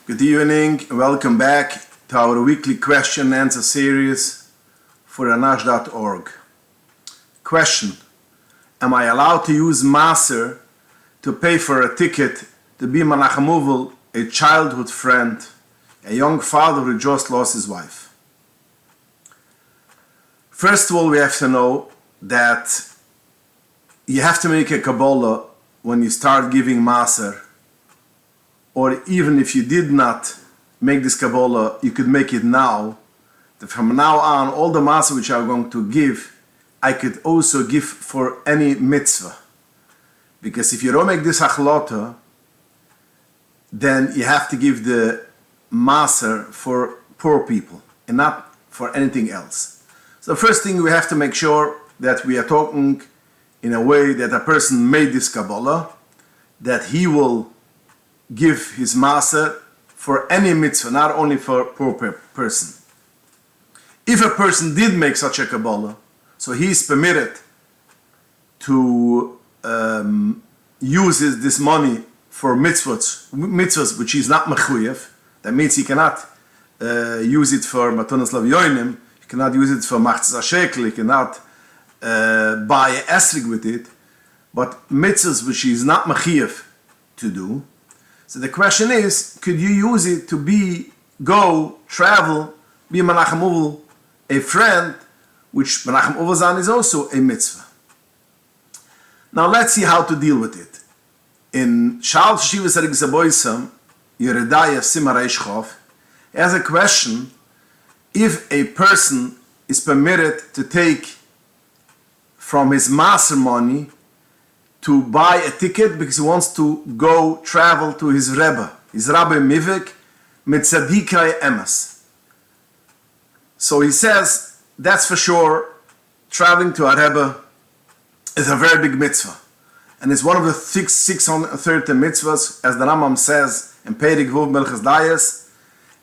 Good evening and welcome back to our weekly question and answer series for Anash.org. Question: am I allowed to use Maser to pay for a ticket to be Menachem, a childhood friend, a young father who just lost his wife? First of all, we have to know that you have to make a Kabbalah when you start giving Maser, or even if you did not make this Kabbalah, you could make it now. That from now on, all the Maser which I'm going to give, I could also give for any mitzvah. Because if you don't make this Halacha, then you have to give the Maser for poor people and not for anything else. So the first thing, we have to make sure that we are talking in a way that a person made this Kabbalah, that he will give his Maser for any mitzvah, not only for a poor person. If a person did make such a Kabbalah, so he is permitted to use this money for mitzvahs which is not mechuyev. That means he cannot use it for matonas lavyonim, he cannot use it for machzas shekel, he cannot buy an esrig with it, but mitzvahs which is not mechuyev to do. So the question is, could you use it to travel, be Menachem, a friend, which Menachem Uvazan is also a mitzvah. Now let's see how to deal with it. In Shal Shivas Arigisaboisam, Yeredaya Simarayshchov, he has a question: if a person is permitted to take from his Maser money to buy a ticket because he wants to travel to his Rebbe, his Rabbi Mivik, mit Tzadikai Emes. So he says, that's for sure, traveling to a Rebbe is a very big mitzvah. And it's one of the 630 mitzvahs, as the Rambam says in Perik Vov Melchus Dayas.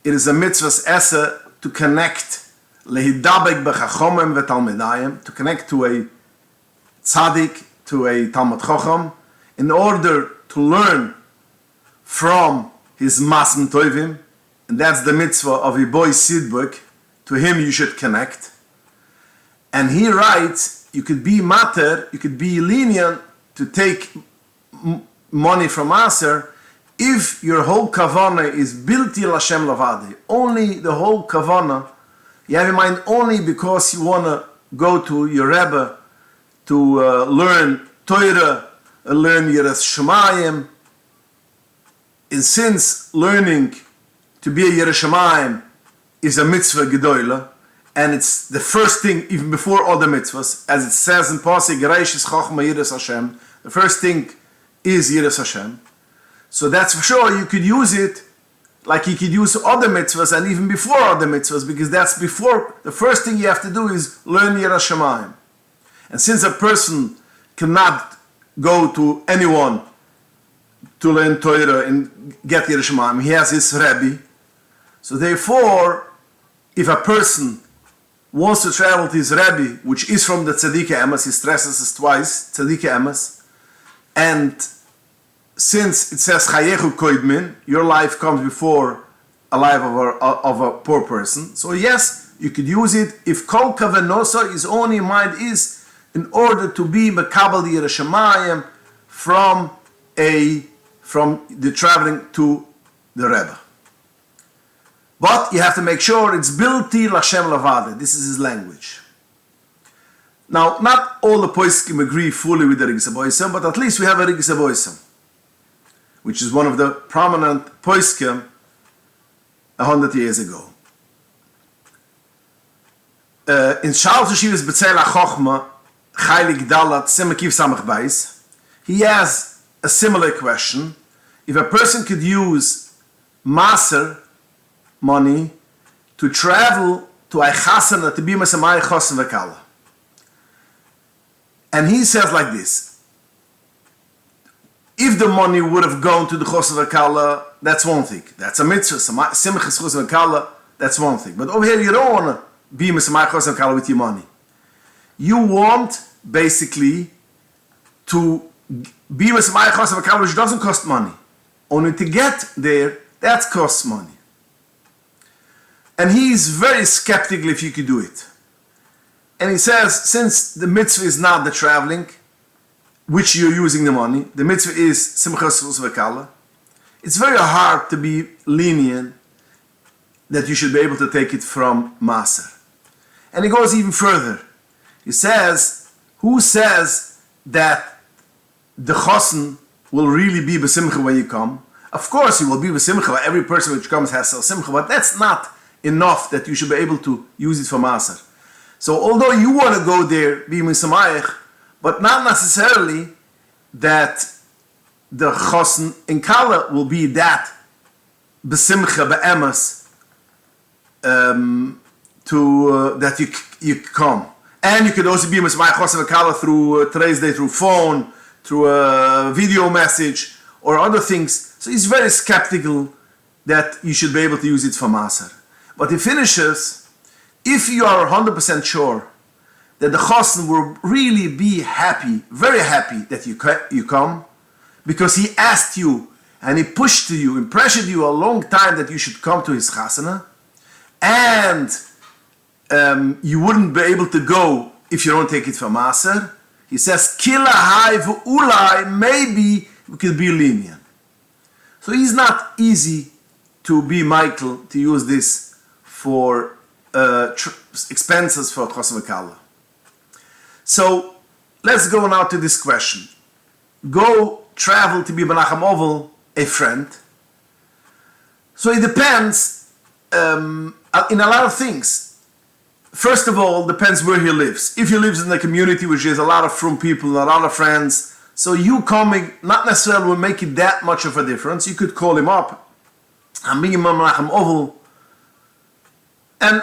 It is a mitzvah's esse to connect, lehidabek bechachomem v'talmidayim, to connect to a tzaddik, to a Talmud Chacham, in order to learn from his Masen Tovim, and that's the mitzvah of a boy Sidbuk. To him you should connect. And he writes, you could be mater, you could be lenient to take money from Maser if your whole kavanah is bilti l'Hashem lavadi. Only the whole kavanah, you have in mind only because you want to go to your Rebbe to learn Torah, learn Yiras Shemayim. And since learning to be a Yiras Shemayim is a mitzvah gedola, and it's the first thing even before all the mitzvahs, as it says in Pasuk, Gereishis Chochma Yiras Hashem, the first thing is Yiras Hashem. So that's for sure you could use it like you could use other mitzvahs and even before other mitzvahs, because that's before, the first thing you have to do is learn Yiras Shemayim. And since a person cannot go to anyone to learn Torah and get Yiras Shemayim, he has his Rebbe. So therefore, if a person wants to travel to his Rebbe, which is from the Tzadikei Emes, he stresses this twice, Tzadikei Emes, and since it says Chayechu Koidmin, your life comes before a life of a poor person, so yes, you could use it if Kol Kavanosa, his only mind is in order to be Mekabel Yiras Shemayim from the traveling to the Rebbe. But you have to make sure it's bilti l'Hashem lavade. This is his language. Now, not all the poskim agree fully with the Rigisaboisam, but at least we have a Rigisaboisam, which is one of the prominent poskim 100 years ago. In Shal Shivas B'Tzeil HaChochma, Chaylik Dalat Simakiv Samach Bais, he has a similar question: if a person could use Maser money to travel to a chasana to be Mesamai Chosen Vekala. And he says like this: if the money would have gone to the Chosen Vekala, that's one thing. That's a mitzvah. Simchas Chosen Vekala, that's one thing. But over here, you don't want to be Mesamai Chosen Vekala with your money. You want basically to be Mesamai Chosen Vekala, which doesn't cost money. Only to get there, That costs money. And he's very skeptical if you could do it. And he says, since the mitzvah is not the traveling, which you're using the money, the mitzvah is simchas v'kala, it's very hard to be lenient that you should be able to take it from Maser. And he goes even further. He says, who says that the chosen will really be b'simcha when you come? Of course he will be b'simcha. Every person which comes has simcha, but that's not enough that you should be able to use it for Maser. So although you want to go there, be misamayich, but not necessarily that the chosen in Kala will be that b'simcha be'emes that you come. And you could also be misamayich chosen v'kala through today's day, through phone, through a video message, or other things. So he's very skeptical that you should be able to use it for Maser. But he finishes, if you are 100% sure that the chosen will really be happy, very happy that you come, because he asked you and he pushed to you and pressured you a long time that you should come to his chasana, and you wouldn't be able to go if you don't take it for Maser. He says, Kila hai v'ulai, maybe we could be lenient. So it's not easy to be Michael to use this for expenses for Chosen V'Kala. So let's go now to this question. Go travel to be Menachem Ovel, a friend. So it depends in a lot of things. First of all, depends where he lives. If he lives in a community which has a lot of frum people, a lot of friends, so you coming not necessarily will make it that much of a difference. You could call him up, and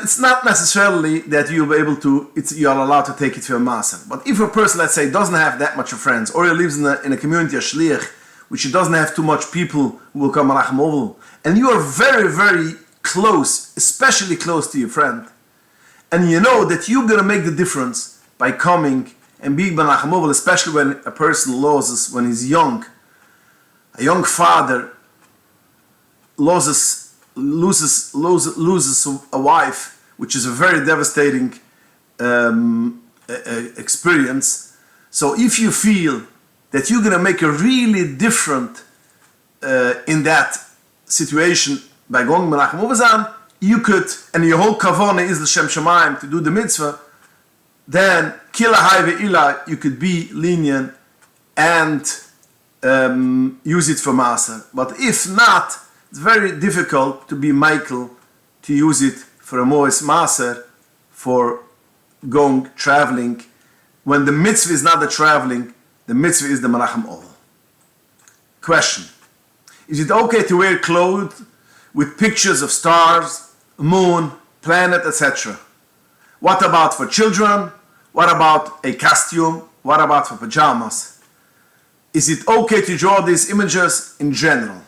it's not necessarily that you'll be able to, you are allowed to take it for a maser. But if a person, let's say, doesn't have that much of friends, or he lives in a community, a shliach, which he doesn't have too much people who will come Menachem Ovel, and you are very, very close, especially close to your friend, and you know that you're going to make the difference by coming and being Menachem Ovel, especially when a person loses, when he's young. A young father loses a wife, which is a very devastating experience. So if you feel that you're going to make a really different in that situation by going Menachem Ovel, you could, and your whole kavanah is l'shem shamayim to do the mitzvah, then kila hai ve'ila, you could be lenient and use it for maser. But if not, it's very difficult to be Michael to use it for a mois maser, for going traveling, when the mitzvah is not the traveling, the mitzvah is the Menachem Ovel. Question: is it okay to wear clothes with pictures of stars, moon, planet, etc.? What about for children? What about a costume? What about for pajamas? Is it okay to draw these images in general?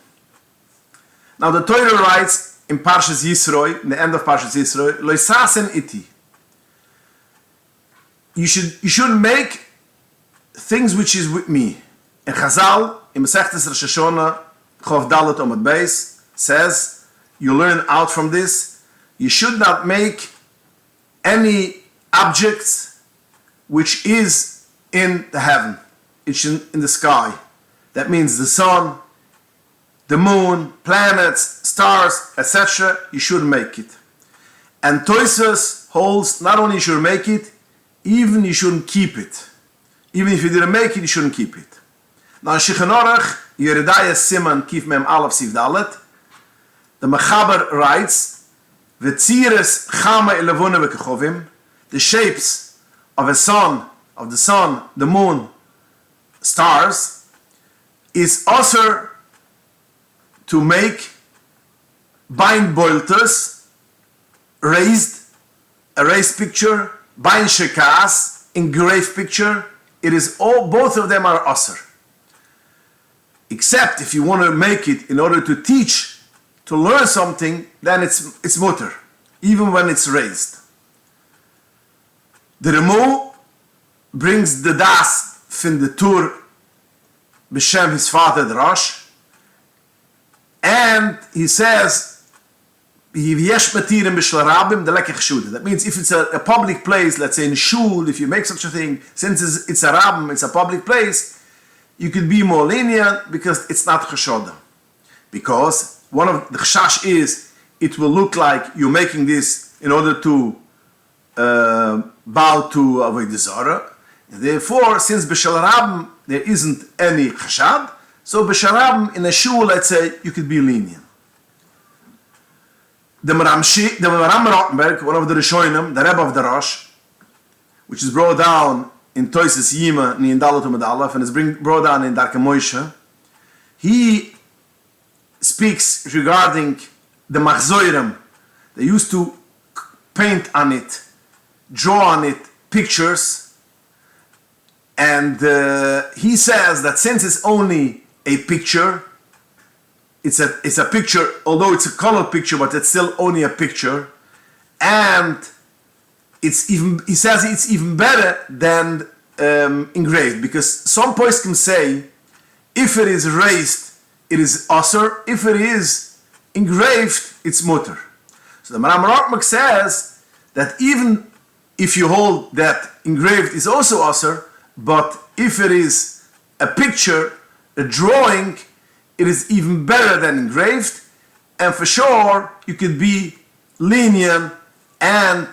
Now the Torah writes in Parshas Yisroi, in the end of Parshas Yisroi, Lo yisasen iti. You should make things which is with me. And Chazal, in Masechtes Rosh Hashanah, Chof Dalet Amud Beis, says, you learn out from this, you should not make any objects which is in the heaven, it's in the sky. That means the sun, the moon, planets, stars, etc. You shouldn't make it. And Tosfos holds not only you should make it, even you shouldn't keep it. Even if you didn't make it, you shouldn't keep it. Now, Shulchan Aruch, Yeridaya Siman Kif Mem Aleph Sif Dalet, the Mechaber writes, V'tzires Chama Elevuna V'kechovim, the shapes of the sun, the moon, stars, is also to make bind boiltas, a raised picture, bind shekas, engraved picture. It is all, both of them are asr. Except if you want to make it in order to teach, to learn something, then it's mutter, even when it's raised. The Remo brings the das from the Tur b'shem his father the Rosh, And he says, that means if it's a public place, let's say in shul, if you make such a thing, since it's a rabim, it's a public place, you could be more lenient because it's not chashoda. Because one of the chashash is it will look like you're making this in order to bow to avodah zarah. Therefore, since b'shel rabim there isn't any chashad, so b'shel rabim in a shul, let's say, you could be lenient. The Maram Rottenberg, one of the Rishonim, the Rebbe of the Rosh, which is brought down in Toises Yima, in Dalut Medalef, and is brought down in Darke Moshe, he speaks regarding the Machzoirem. They used to paint on it, draw on it pictures, and he says that since it's only a picture, it's a picture, although it's a colored picture, but it's still only a picture, and he says it's even better than engraved, because some poskim say if it is raised, it is asur; if it is engraved, it's mutter. So the Maram Rotmak says that even if you hold that engraved is also asur, but if it is a picture, a drawing, it is even better than engraved, and for sure you could be lenient and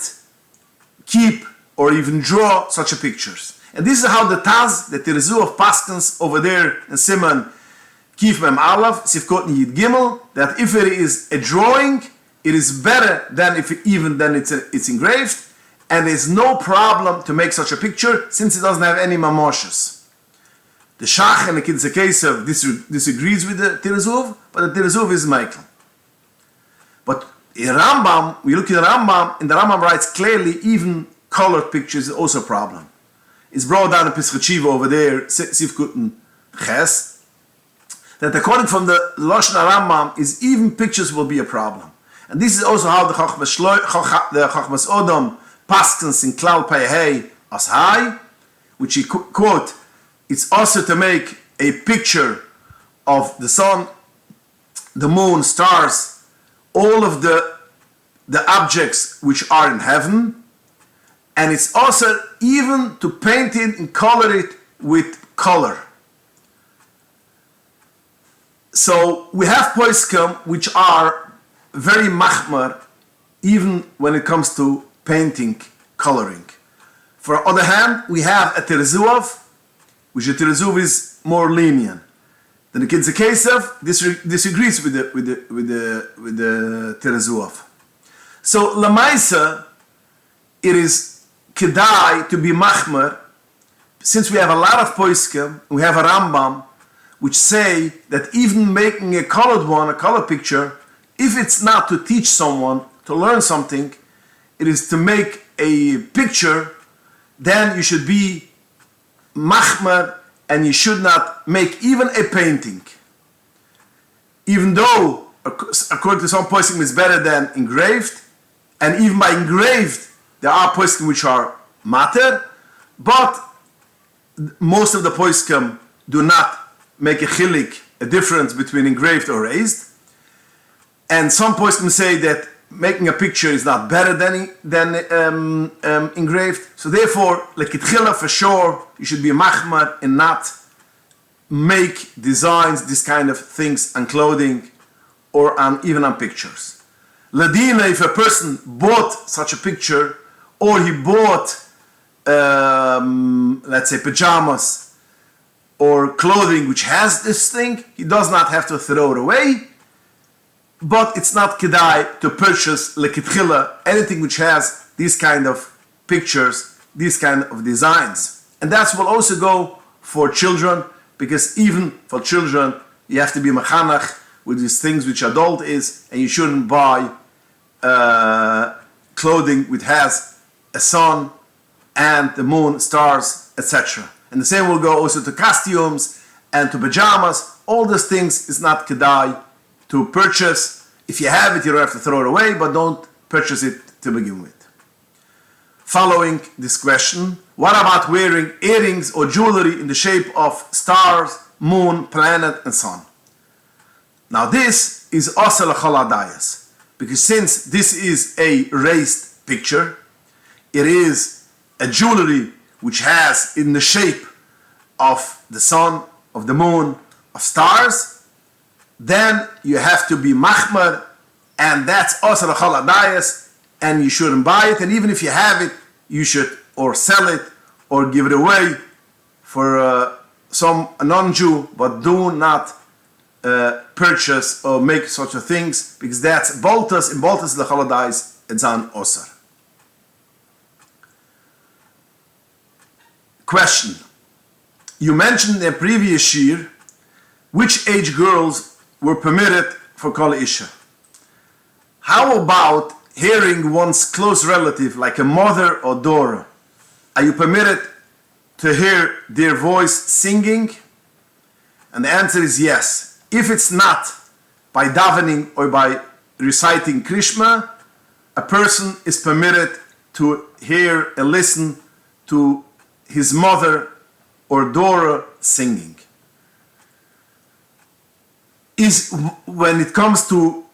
keep or even draw such a pictures. And this is how the Taz, the Terezu of Paskins over there in Siman Kif Mem Aleph, Sifkot Yid Gimel, that if it is a drawing, it is better than if it's engraved, and there's no problem to make such a picture since it doesn't have any mamoshes. The Shach and the Kiddusha Kesef disagrees with the Tirezuv, but the Tirezuv is Michael. But in Rambam, we look at the Rambam, and the Rambam writes clearly even colored pictures is also a problem. It's brought down in Pesach Shiva over there, Sifkut Ches, that according from the Lashon Rambam, is even pictures will be a problem. And this is also how the Chachmas Odom Paskins in Klal Pei as High, which he quote, it's also to make a picture of the sun, the moon, stars, all of the objects which are in heaven, and it's also even to paint it and color it with color. So we have poskim which are very machmar, even when it comes to painting, coloring. For the other hand, we have a Terezuv, which the Terezuv is more lenient. Then the Kiddusha Kesef disagrees with the Terezuv. So Lamaisa, it is kedai to be machmer, since we have a lot of poskim, we have a Rambam, which say that even making a colored one, a colored picture, if it's not to teach someone, to learn something, it is to make a picture, then you should be machmer, and you should not make even a painting. Even though, according to some poskim, it's better than engraved, and even by engraved, there are poskim which are matter, but most of the poskim do not make a chilik, a difference between engraved or raised. And some poskim say that making a picture is not better than engraved. So therefore, like itchila for sure, you should be a machmar and not make designs, this kind of things on clothing or even on pictures. Ladina, if a person bought such a picture, or he bought, let's say, pajamas or clothing which has this thing, he does not have to throw it away. But it's not kedai to purchase lekitchila, anything which has these kind of pictures, these kind of designs. And that will also go for children, because even for children, you have to be mechanach with these things which adult is, and you shouldn't buy clothing which has a sun and the moon, stars, etc. And the same will go also to costumes and to pajamas. All those things is not kedai to purchase. If you have it, you don't have to throw it away, but don't purchase it to begin with. Following this question, what about wearing earrings or jewelry in the shape of stars, moon, planet, and sun? Now this is Asar L'chol Hadayas, because since this is a raised picture, it is a jewelry which has in the shape of the sun, of the moon, of stars, then you have to be machmer, and that's Asar L'chol Hadayas, and you shouldn't buy it, and even if you have it, you should or sell it or give it away for some non-Jew, but do not purchase or make such a things, because that's boltas, in boltas L'chol Hadayas, it's an Osar. Question. You mentioned in a previous year which age girls were permitted for Kol Isha. How about hearing one's close relative, like a mother or daughter? Are you permitted to hear their voice singing? And the answer is yes. If it's not by davening or by reciting Krishma, a person is permitted to hear and listen to his mother or daughter singing. When it comes to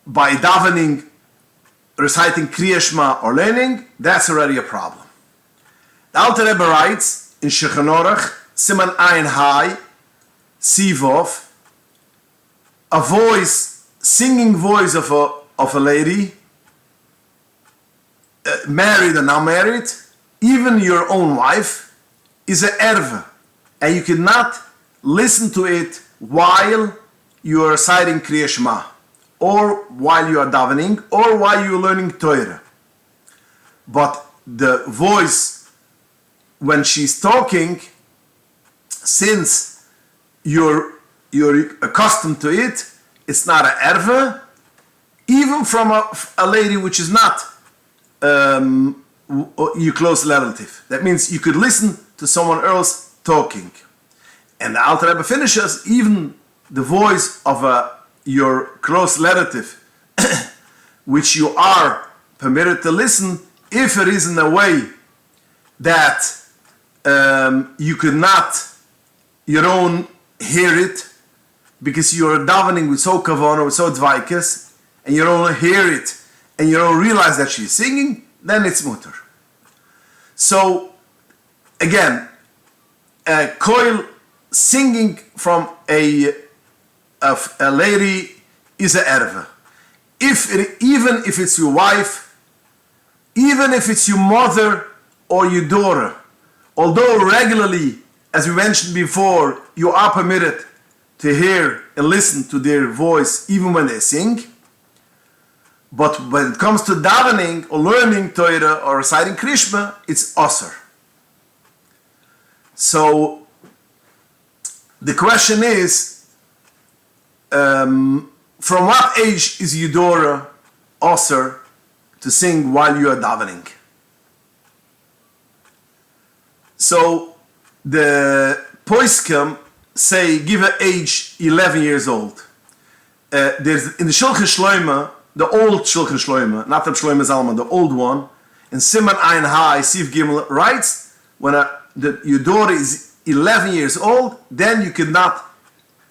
by davening, reciting Kriya Shema or learning, that's already a problem. The Alter Rebbe writes in Shulchan Aruch, Siman Ayin Hai, Sivov, a voice, singing voice of a lady, married or not married, even your own wife, is an erva, and you cannot listen to it while you are reciting Kriya Shema, or while you are davening, or while you are learning Torah. But the voice, when she's talking, since you're accustomed to it, it's not an erva, even from a lady which is not your close relative. That means you could listen to someone else talking. And the Alter Rebbe finishes, even the voice of your close relative, which you are permitted to listen, if it is in a way that you could not your own hear it, because you're davening with so kavana, with so dvaikas, and you don't hear it, and you don't realize that she's singing, then it's mutter. So, again, a koil singing from a lady is a erva. Even if it's your wife, even if it's your mother or your daughter, although regularly, as we mentioned before, you are permitted to hear and listen to their voice even when they sing, but when it comes to davening or learning Torah or reciting Krishma, it's Asar. So the question is, from what age is Yudora Asar to sing while you are davening? So the Poiskim say give an age 11 years old. There's in the Shulchan Shloima, the old Shulchan Shloima, not the Shloima Zalman, the old one, in Siman Ayin Hai, Siv Gimel writes, when your daughter is 11 years old, then you cannot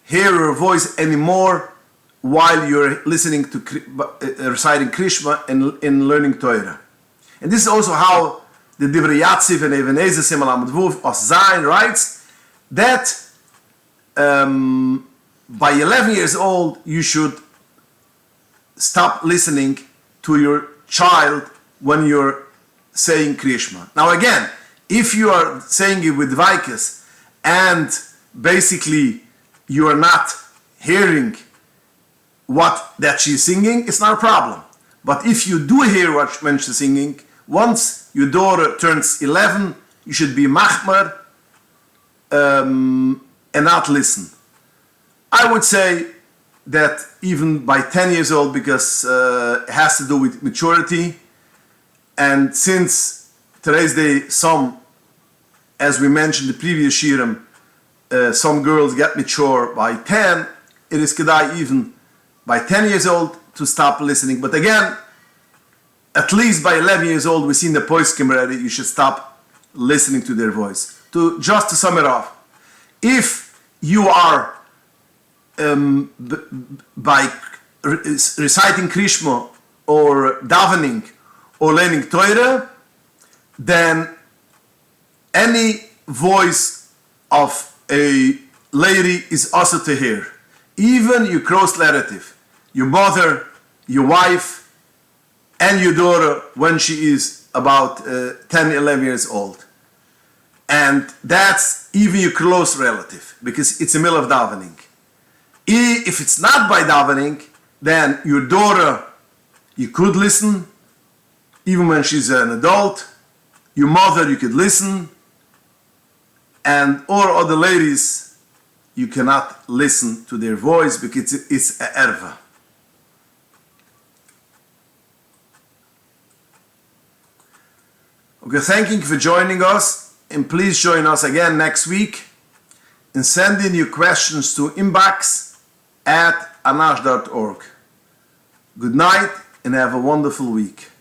hear her voice anymore while you're listening to reciting Krishma and learning Torah. And this is also how the Divrei Yatziv and Even Ezer Siman Amud Vuf of Zion writes that by 11 years old you should stop listening to your child when you're saying Krishma. Now again, if you are saying it with Vaikas and basically you are not hearing what that she's singing, it's not a problem. But if you do hear when she's singing, once your daughter turns 11, you should be machmer and not listen. I would say that even by 10 years old, because it has to do with maturity, and since today's day, some, as we mentioned the previous shirim, some girls get mature by 10, it is kedai even by 10 years old to stop listening. But again, at least by 11 years old, we've seen the poiskim already, you should stop listening to their voice. Just to sum it up, if you are by reciting Krishma or davening or learning Torah, then any voice of a lady is also to hear. Even your close relative, your mother, your wife, and your daughter when she is about 10, 11 years old. And that's even your close relative, because it's a middle of davening. If it's not by davening, then your daughter, you could listen, even when she's an adult. Your mother, you could listen. And all other ladies, you cannot listen to their voice because it's a erva. Okay, thank you for joining us, and please join us again next week and send in your questions to inbox@Anash.org. Good night and have a wonderful week.